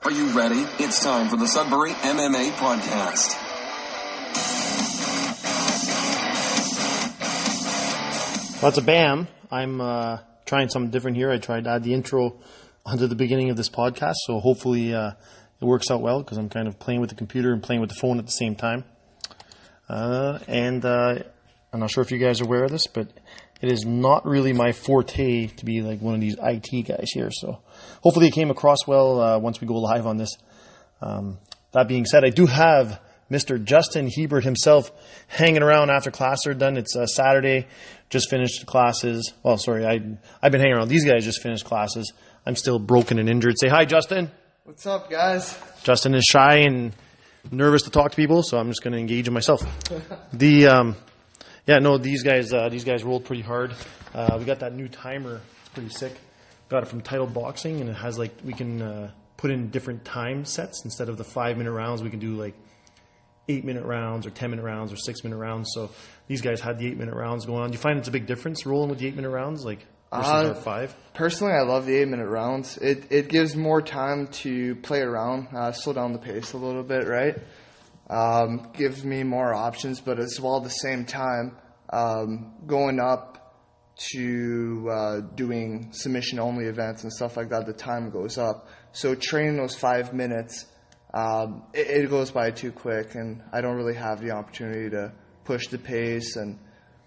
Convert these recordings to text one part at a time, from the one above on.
Are you ready? It's time for the Sudbury MMA Podcast. Well, it's a BAM. I'm trying something different here. I tried to add the intro onto the beginning of this podcast, so hopefully it works out well because I'm kind of playing with the computer and playing with the phone at the same time. I'm not sure if you guys are aware of this, but it is not really my forte to be like one of these IT guys here. So hopefully it came across well once we go live on this. That being said, I do have Mr. Justin Hebert himself hanging around after classes are done. It's Saturday, just finished classes. Well, sorry, I've been hanging around. These guys just finished classes. I'm still broken and injured. Say hi, Justin. What's up, guys? Justin is shy and nervous to talk to people, so I'm just going to engage in myself. These guys rolled pretty hard. We got that new timer. It's pretty sick. Got it from Title Boxing, and it has we can put in different time sets. Instead of the 5-minute rounds, we can do 8-minute rounds or 10-minute rounds or 6-minute rounds. So these guys had the 8-minute rounds going on. Do you find it's a big difference rolling with the 8-minute rounds versus our 5? Personally, I love the 8-minute rounds. It gives more time to play around, slow down the pace a little bit, right? Gives me more options, but as well at the same time, going up to doing submission-only events and stuff like that, the time goes up. So training those 5 minutes, it goes by too quick, and I don't really have the opportunity to push the pace and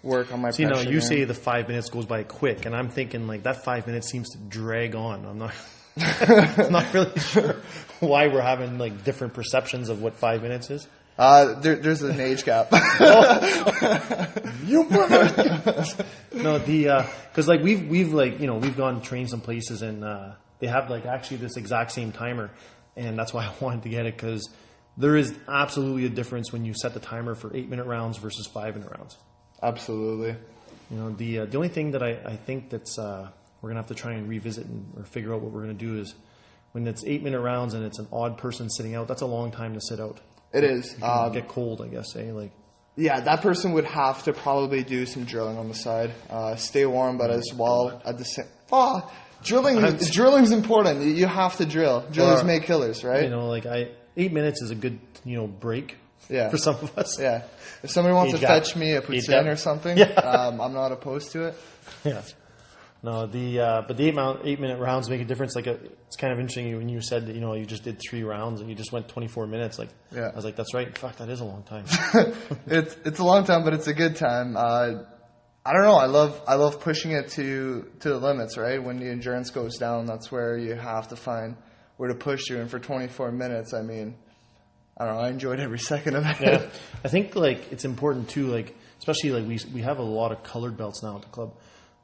work on my pressure. See, now you say the 5 minutes goes by quick, and I'm thinking that 5 minutes seems to drag on. I'm not I'm not really sure why we're having different perceptions of what 5 minutes is. There's an age gap. You no, because we've gone to train some places and they have actually this exact same timer, and that's why I wanted to get it, because there is absolutely a difference when you set the timer for 8-minute rounds versus 5-minute rounds. Absolutely. The only thing that I think that's we're gonna have to try and revisit or figure out what we're gonna do is when it's 8-minute rounds and it's an odd person sitting out. That's a long time to sit out. It is. Get cold, I guess. Yeah, that person would have to probably do some drilling on the side, stay warm, but as well at the same. Drilling's important. You have to drill. Drillers make killers, right? 8 minutes is a good break. Yeah. For some of us. Yeah. If somebody wants to fetch me a poutine or something, I'm not opposed to it. Yeah. No, but the 8-minute rounds make a difference. It's kind of interesting when you said that you just did 3 rounds and you just went 24 minutes. I was like, that's right. Fuck, that is a long time. It's a long time, but it's a good time. I don't know. I love pushing it to the limits, right? When the endurance goes down, that's where you have to find where to push you. And for 24 minutes, I don't know. I enjoyed every second of it. Yeah, I think it's important too. Especially we have a lot of colored belts now at the club.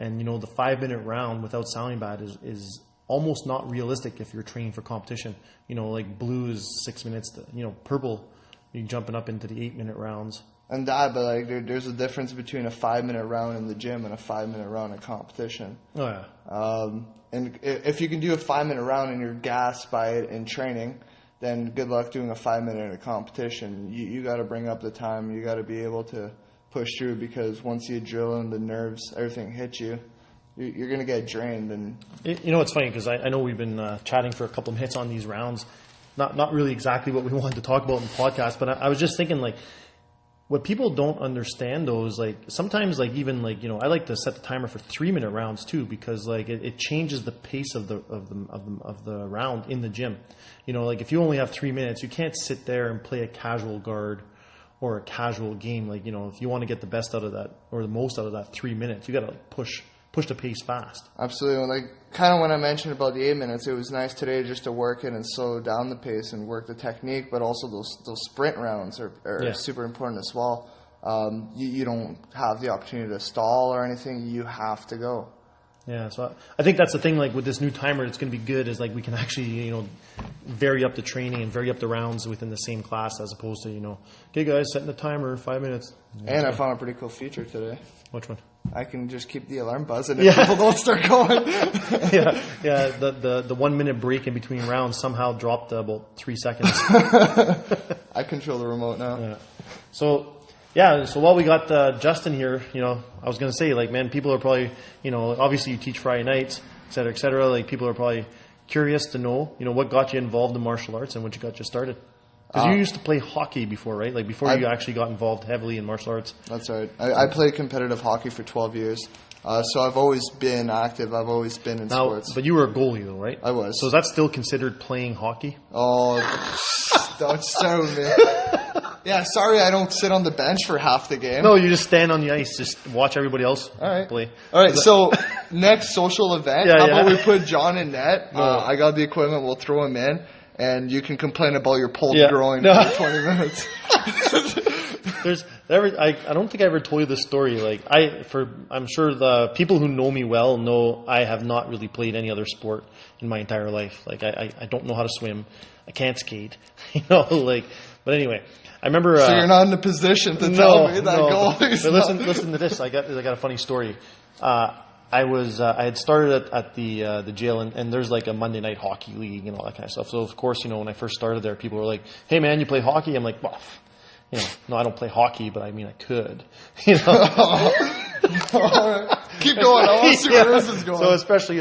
And, the 5-minute round without sounding bad is almost not realistic if you're training for competition. Blue is 6 minutes. Purple, you're jumping up into the 8-minute rounds. And but there's a difference between a 5-minute round in the gym and a 5-minute round in competition. Oh, yeah. And if you can do a 5-minute round and you're gassed by it in training, then good luck doing a 5-minute in a competition. You got to bring up the time. You got to be able to push through, because once you drill and the nerves, everything hits you, you're going to get drained. And it's funny because I know we've been chatting for a couple of minutes on these rounds, not really exactly what we wanted to talk about in the podcast, but I was just thinking what people don't understand though is sometimes even I like to set the timer for 3-minute rounds too, because it changes the pace of the round in the gym. If you only have 3 minutes, you can't sit there and play a casual guard or a casual game. If you want to get the best out of that or the most out of that 3 minutes, you got to push the pace fast. Absolutely. Kind of when I mentioned about the 8 minutes, it was nice today just to work it and slow down the pace and work the technique, but also those sprint rounds are super important as well. You don't have the opportunity to stall or anything. You have to go. Yeah, so I think that's the thing. With this new timer, it's going to be good. Is we can actually vary up the training and vary up the rounds within the same class, as opposed to okay guys, setting the timer 5 minutes. And I found a pretty cool feature today. Which one? I can just keep the alarm buzzing if people don't start going. yeah. The 1 minute break in between rounds somehow dropped about 3 seconds. I control the remote now. Yeah. So while we got Justin here, I was going to say, man, people are probably, obviously you teach Friday nights, et cetera, people are probably, curious to know, what got you involved in martial arts and what you got you started. Because you used to play hockey before, right? Like before you actually got involved heavily in martial arts. That's right. I played competitive hockey for 12 years. So I've always been active. I've always been in sports. But you were a goalie though, right? I was. So is that still considered playing hockey? Oh, don't start with me. Yeah, sorry I don't sit on the bench for half the game. No, you just stand on the ice, just watch everybody else play. All right, so next social event, how about we put John in net? I got the equipment, we'll throw him in, and you can complain about your pulled groin for 20 minutes. I don't think I ever told you this story. Like I'm sure the people who know me well know I have not really played any other sport in my entire life. Like I don't know how to swim, I can't skate, But anyway, I remember. So you're not in a position to tell me that goalie's. But listen to this. I got a funny story. I had started at the jail, and there's like a Monday night hockey league and all that kind of stuff. So of course, when I first started there, people were like, "Hey man, you play hockey?" I'm like, "Well, no, I don't play hockey, but I mean, I could." Keep going. I want to see where this is going. So especially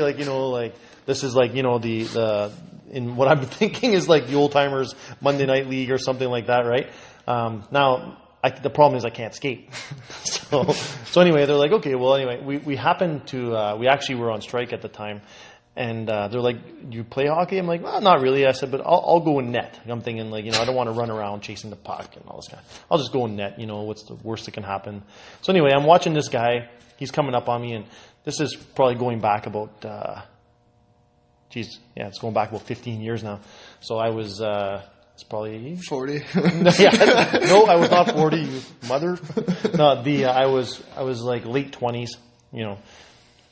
this is the in what I'm thinking is like the old timers Monday night league or something like that, right? Now. The problem is I can't skate. So anyway, they're like, okay, well, anyway, we happened to, we actually were on strike at the time, and they're like, you play hockey? I'm like, well, not really. I said, but I'll go in net. I'm thinking I don't want to run around chasing the puck and all this kind of, I'll just go in net, what's the worst that can happen? So anyway, I'm watching this guy. He's coming up on me, and this is probably going back about, it's going back about 15 years now. So I was, it's probably 40. No, I was not 40. You mother. No, I was like late 20s. I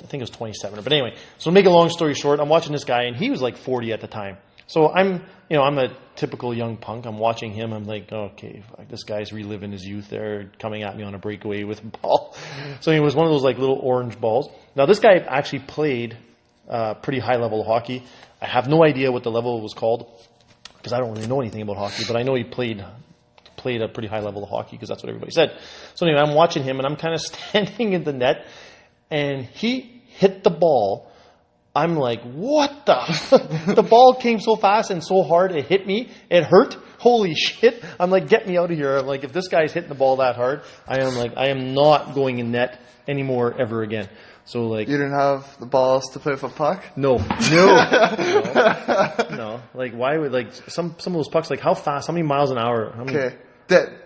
think it was 27. But anyway, so to make a long story short, I'm watching this guy, and he was like 40 at the time. So I'm a typical young punk. I'm watching him. I'm like, okay, this guy's reliving his youth there, coming at me on a breakaway with a ball. So it was one of those like little orange balls. Now this guy actually played pretty high level of hockey. I have no idea what the level was called, because I don't really know anything about hockey, but I know he played a pretty high level of hockey because that's what everybody said. So anyway, I'm watching him, and I'm kind of standing in the net, and he hit the ball. I'm like, what the? The ball came so fast and so hard, it hit me. It hurt. Holy shit. I'm like, get me out of here. I'm like, if this guy's hitting the ball that hard, I am not going in net anymore ever again. So like, you didn't have the balls to play with a puck? No. Like, why would some of those pucks, like how fast, how many miles an hour? Okay,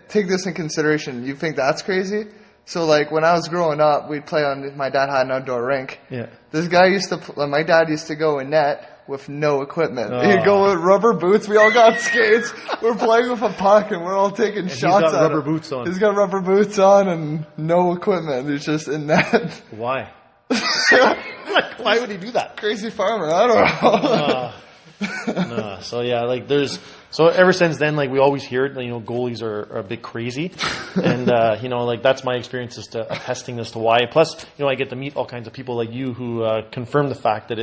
take this in consideration. You think that's crazy? So like when I was growing up, we'd play on. My dad had an outdoor rink. Yeah. This guy my dad used to go in net with no equipment. He'd go with rubber boots. We all got skates. We're playing with a puck, and we're all taking shots. He's got rubber boots on. He's got rubber boots on and no equipment. He's just in net. Why? Why would he do that? Crazy farmer. I don't know. No. So yeah, so ever since then, we always hear it. Goalies are a bit crazy, and that's my experience as to attesting as to why. Plus, I get to meet all kinds of people like you who confirm the fact that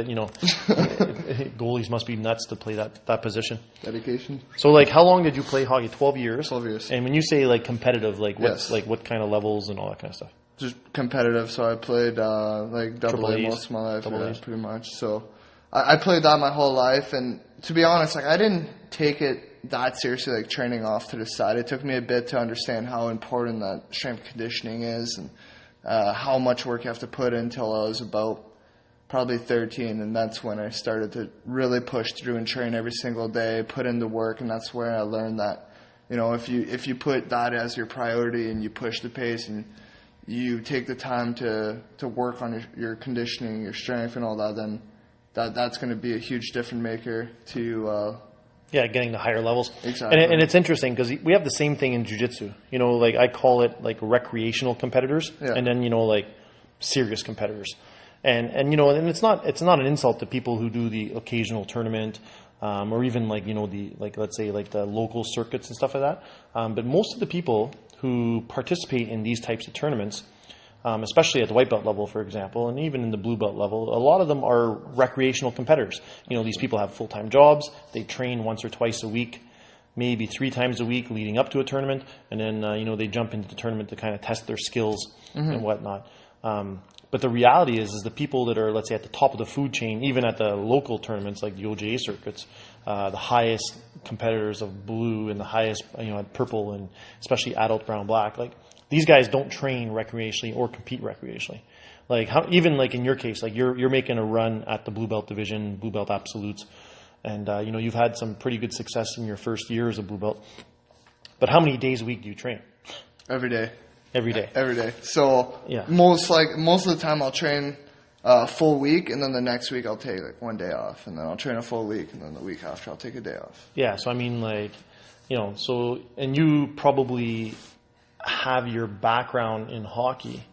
goalies must be nuts to play that position. Dedication. So how long did you play hockey? 12 years. 12 years. And when you say competitive, yes. What kind of levels and all that kind of stuff? Just competitive. So I played double A most of my life, pretty much. So I played that my whole life, and to be honest, I didn't take it that seriously, training off to the side. It took me a bit to understand how important that strength conditioning is, and how much work you have to put in until I was about probably 13, and that's when I started to really push through and train every single day, put in the work, and that's where I learned that, if you put that as your priority and you push the pace and you take the time to work on your conditioning, your strength, and all that, then that's going to be a huge difference maker to getting to higher levels. Exactly. And it's interesting because we have the same thing in jiu-jitsu. I call it recreational competitors, and then serious competitors. And it's not an insult to people who do the occasional tournament, or even let's say the local circuits and stuff like that. But most of the people who participate in these types of tournaments, especially at the white belt level, for example, and even in the blue belt level, a lot of them are recreational competitors. These people have full-time jobs. They train once or twice a week, maybe 3 times a week leading up to a tournament, and then they jump into the tournament to kind of test their skills and whatnot. But But the reality is the people that are, let's say, at the top of the food chain, even at the local tournaments like the OJA circuits, the highest competitors of blue and the highest, at purple and especially adult brown black, like these guys don't train recreationally or compete recreationally. Like even like in your case, like you're making a run at the blue belt division, blue belt absolutes, and you've had some pretty good success in your first year as a blue belt. But how many days a week do you train? Every day. Every day. Every day. So most of the time I'll train a full week, and then the next week I'll take like one day off, and then I'll train a full week, and then the week after I'll take a day off. Yeah. So I mean, like, so and you probably have your background in hockey.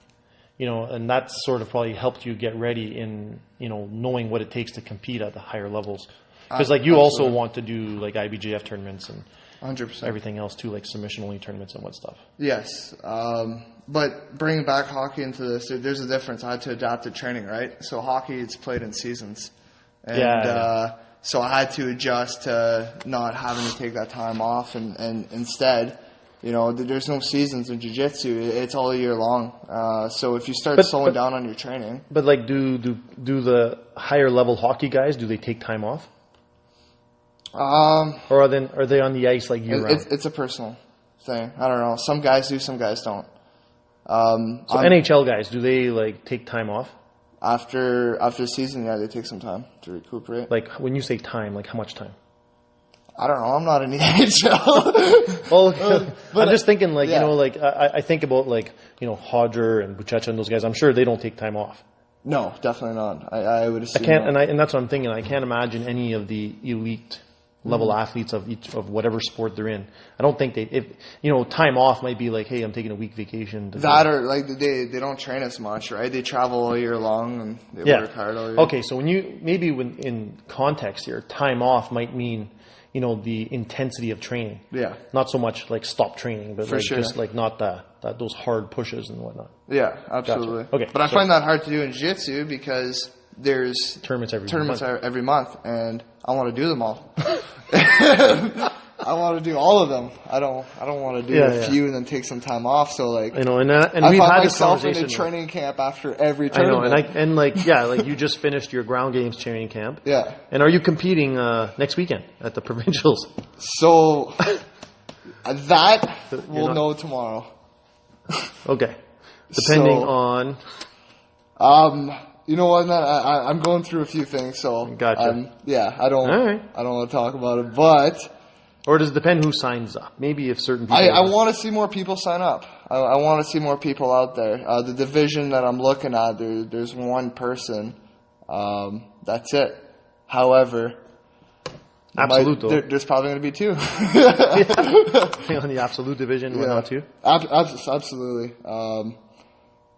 And that's sort of probably helped you get ready in, knowing what it takes to compete at the higher levels. Because like you also want to do like IBJF tournaments and 100%. Everything else too, like submission only tournaments and what stuff. Yes. But bringing back hockey into this, there's a difference. I had to adapt to training, right? So hockey, it's played in seasons. And so I had to adjust to not having to take that time off and instead, there's no seasons in jiu-jitsu. It's all year long. So if you start slowing down on your training. But like, do the higher level hockey guys, do they take time off? Or are they on the ice like year round? It's a personal thing. I don't know. Some guys do, some guys don't. So NHL guys, do they like take time off? After the season, yeah, they take some time to recuperate. Like when you say time, like how much time? I don't know. I'm not in the NHL. Well, but I'm just thinking, like, like I think about like Hodger and Buchecha and those guys. I'm sure they don't take time off. No, definitely not. I would assume. I can't, and that's what I'm thinking. I can't imagine any of the elite level athletes of whatever sport they're in. I don't think time off might be like, hey, I'm taking a week vacation. Or like they don't train as much, right? They travel all year long and they work hard all year. Okay, so when in context here, time off might mean the intensity of training. Yeah. Not so much like stop training, but just like not those hard pushes and whatnot. Yeah, absolutely. Gotcha. Okay. But I find that hard to do in jiu-jitsu because there's tournaments every month, and I want to do them all. I want to do all of them. I don't want to do a few and then take some time off. So like, and I we've find had this myself in conversation a training camp after every tournament. I know, like you just finished your ground games training camp. Yeah. And are you competing next weekend at the provincials? So that we'll know tomorrow. Okay. Depending on. You know what, man? I'm going through a few things, so gotcha. I don't want to talk about it, but. Or does it depend who signs up? Maybe if certain people... I want to see more people sign up. I want to see more people out there. The division that I'm looking at, there's one person. That's it. However... there's probably going to be two. On the absolute division, why not two? Absolutely.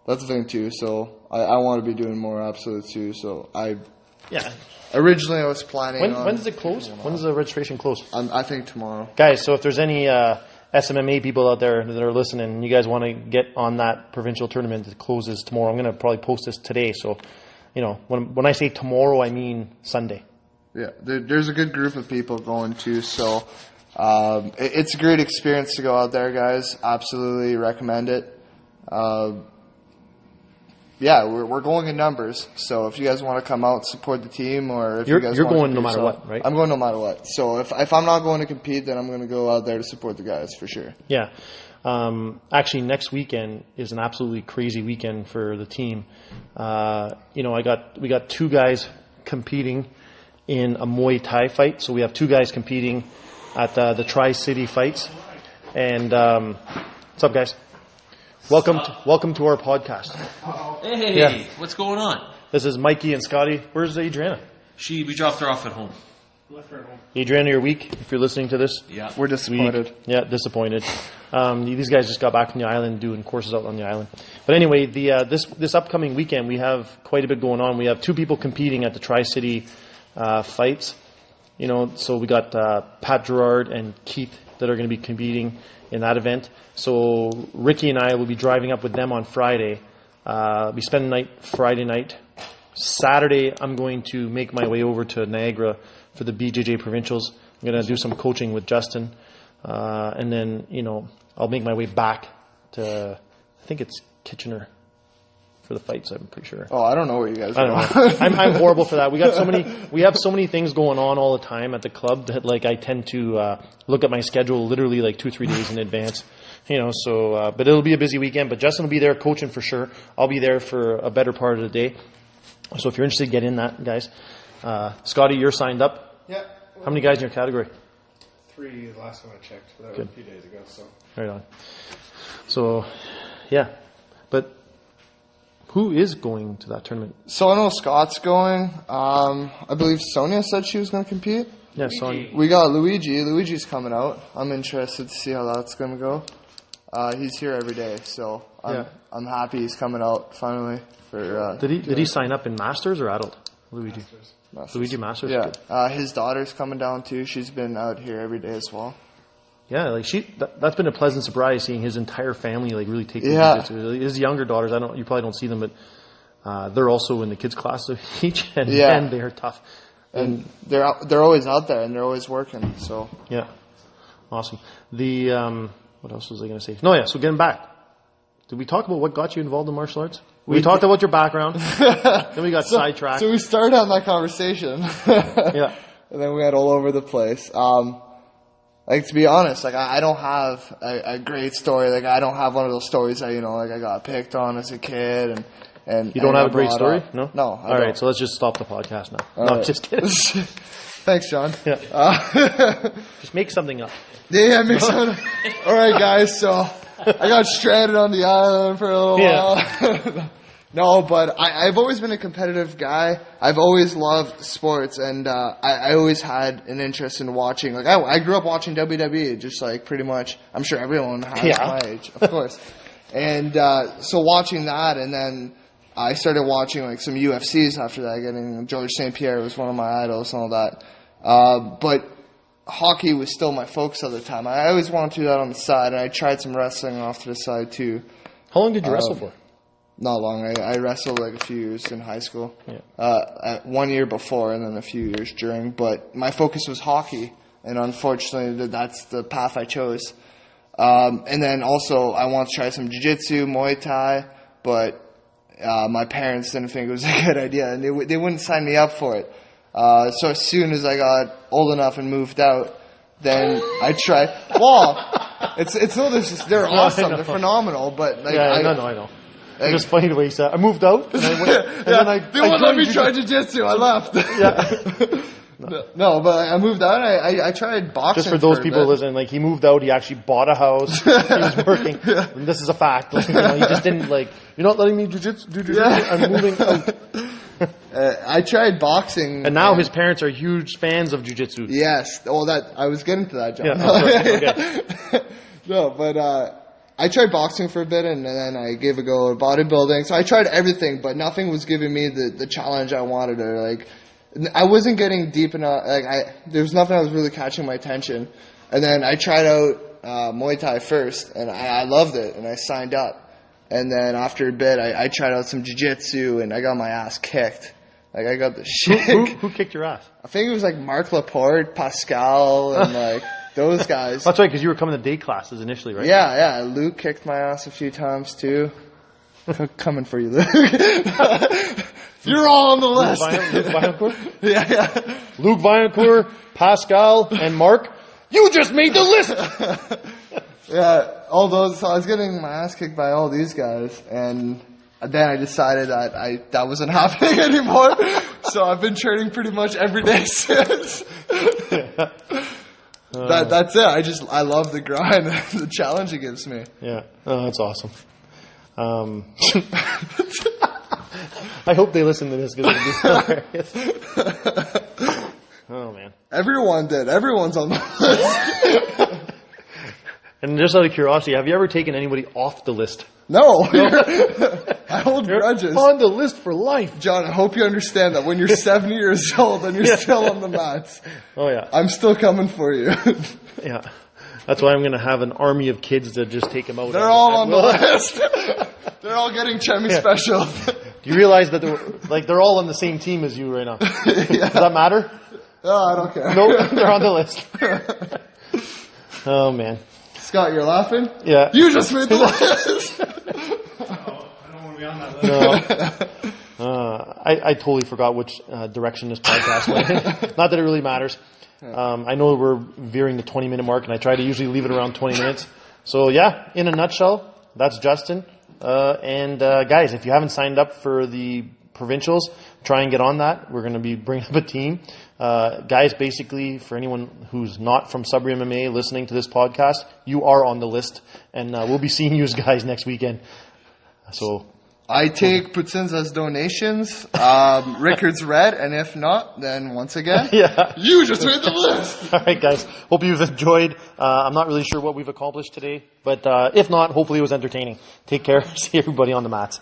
That's the thing, too. So I want to be doing more absolute, too. So originally, I was planning when does it close? When does the registration close? I think tomorrow. Guys, so if there's any SMMA people out there that are listening and you guys want to get on that provincial tournament that closes tomorrow, I'm going to probably post this today. So, when I say tomorrow, I mean Sunday. Yeah, there's a good group of people going too. So it's a great experience to go out there, guys. Absolutely recommend it. We're going in numbers. So if you guys want to come out, support the team, or if you guys you're want going to no matter what, right? I'm going no matter what. So if I'm not going to compete, then I'm going to go out there to support the guys for sure. Yeah. Actually, next weekend is an absolutely crazy weekend for the team. We got two guys competing in a Muay Thai fight. So we have two guys competing at the Tri-City fights. And what's up, guys? Welcome to our podcast. Hey, what's going on? This is Mikey and Scotty. Where's Adriana? We dropped her off at home. Left her at home. Adriana, you're weak if you're listening to this. Yeah. We're disappointed. Disappointed. These guys just got back from the island doing courses out on the island. But anyway, this upcoming weekend we have quite a bit going on. We have two people competing at the Tri-City fights. So we got Pat Gerard and Keith that are going to be competing in that event. So Ricky and I will be driving up with them on Friday. We spend the night Friday night. Saturday, I'm going to make my way over to Niagara for the BJJ Provincials. I'm going to do some coaching with Justin. And then, I'll make my way back to, I think it's Kitchener for the fights. I'm pretty sure. Oh, I don't know what you guys. I don't know. I'm horrible for that. We have so many things going on all the time at the club that like I tend to look at my schedule literally like 2-3 days in advance. So but it'll be a busy weekend. But Justin will be there coaching for sure. I'll be there for a better part of the day. So if you're interested, get in that, guys. Scotty, you're signed up. Yeah. How many guys in your category? 3 last time I checked. That was a few days ago. So. Right on. So, yeah. But who is going to that tournament? So I know Scott's going. I believe Sonia said she was going to compete. Yeah, Sonia. We got Luigi. Luigi's coming out. I'm interested to see how that's going to go. He's here every day, so I'm happy he's coming out finally. Did he sign up in Masters or adult? Luigi. Masters. Luigi Masters. Yeah. His daughter's coming down too. She's been out here every day as well. Yeah, like that's been a pleasant surprise seeing his entire family like really take jiu-jitsu. His younger daughters, you probably don't see them, but they're also in the kids class of each, and man, they are tough. And they're always out there and they're always working. So yeah, awesome. What else was I going to say? No, yeah. So getting back, did we talk about what got you involved in martial arts? We talked about your background. Then we got sidetracked. So we started on that conversation. Yeah. And then we got all over the place. Like, to be honest, like, I don't have a great story. Like, I don't have one of those stories that, like, I got picked on as a kid and you don't have a great story? No? No. All right, so let's just stop the podcast now. All no, right. Just kidding. Thanks, John. Yeah. Just make something up. Yeah, make something. All right, guys, so I got stranded on the island for a little while. No, but I've always been a competitive guy. I've always loved sports, and I always had an interest in watching. Like, I grew up watching WWE, just like pretty much. I'm sure everyone has my age, of course. And so watching that, and then I started watching like some UFCs after that. Getting George St. Pierre was one of my idols and all that. But hockey was still my focus at the time. I always wanted to do that on the side, and I tried some wrestling off to the side too. How long did you wrestle for? Not long. I wrestled like a few years in high school. Yeah. 1 year before and then a few years during. But my focus was hockey, and unfortunately that's the path I chose. And then also I wanted to try some jiu-jitsu, Muay Thai, but my parents didn't think it was a good idea, and they wouldn't sign me up for it. So as soon as I got old enough and moved out, then I tried. Well, it's no, they're awesome, they're phenomenal, but like I know. It's just funny the way you said, I moved out, and I went, and then they wouldn't let me try jiu-jitsu, I left. Yeah. No, but I moved out, I tried boxing. Just for those people listening, like, he moved out, he actually bought a house, he was working, and this is a fact. Like, he just didn't, like, you're not letting me do jiu-jitsu, I'm moving out. I tried boxing. And now his parents are huge fans of jiu-jitsu. Yes. Well, I was getting to that, John. Yeah, okay. No, but I tried boxing for a bit, and then I gave a go at bodybuilding. So I tried everything, but nothing was giving me the challenge I wanted. Or like, I wasn't getting deep enough. Like, there was nothing that was really catching my attention. And then I tried out Muay Thai first, and I loved it, and I signed up. And then after a bit, I tried out some jiu-jitsu, and I got my ass kicked. Like, I got the shit. Who kicked your ass? I think it was like Marc Laporte, Pascal, and like those guys. That's right, because you were coming to day classes initially, right? Yeah. Luke kicked my ass a few times too. Coming for you, Luke. You're all on the list. Luke Vaillancourt? Yeah. Luke Vaillancourt, Pascal, and Mark. You just made the list! Yeah, all those. So I was getting my ass kicked by all these guys, and then I decided that that wasn't happening anymore. So I've been training pretty much every day since. That's it. I love the grind, the challenge it gives me. Yeah, that's awesome. I hope they listen to this because it'll be hilarious. Oh man, everyone did. Everyone's on the list. And just out of curiosity, have you ever taken anybody off the list? No. I hold grudges. On the list for life. John, I hope you understand that when you're 70 years old and you're still on the mats. Oh, yeah. I'm still coming for you. Yeah. That's why I'm going to have an army of kids to just take them out. They're all on the list. They're all getting Chemi special. Do you realize that they're all on the same team as you right now? Does that matter? No, I don't care. No, they're on the list. Oh, man. Scott, you're laughing? Yeah. You just made the list. I don't want to be me on that list. No. I totally forgot which direction this podcast went. Not that it really matters. I know we're veering the 20-minute mark, and I try to usually leave it around 20 minutes. So, yeah, in a nutshell, that's Justin. Guys, if you haven't signed up for the provincials, try and get on that. We're going to be bringing up a team. Guys, basically, for anyone who's not from Sudbury MMA listening to this podcast, you are on the list, and we'll be seeing you guys next weekend. So I take puts-ins as donations. Rickard's red, and if not, then once again, yeah. You just made the list. All right, guys. Hope you've enjoyed. I'm not really sure what we've accomplished today, but if not, hopefully it was entertaining. Take care. See everybody on the mats.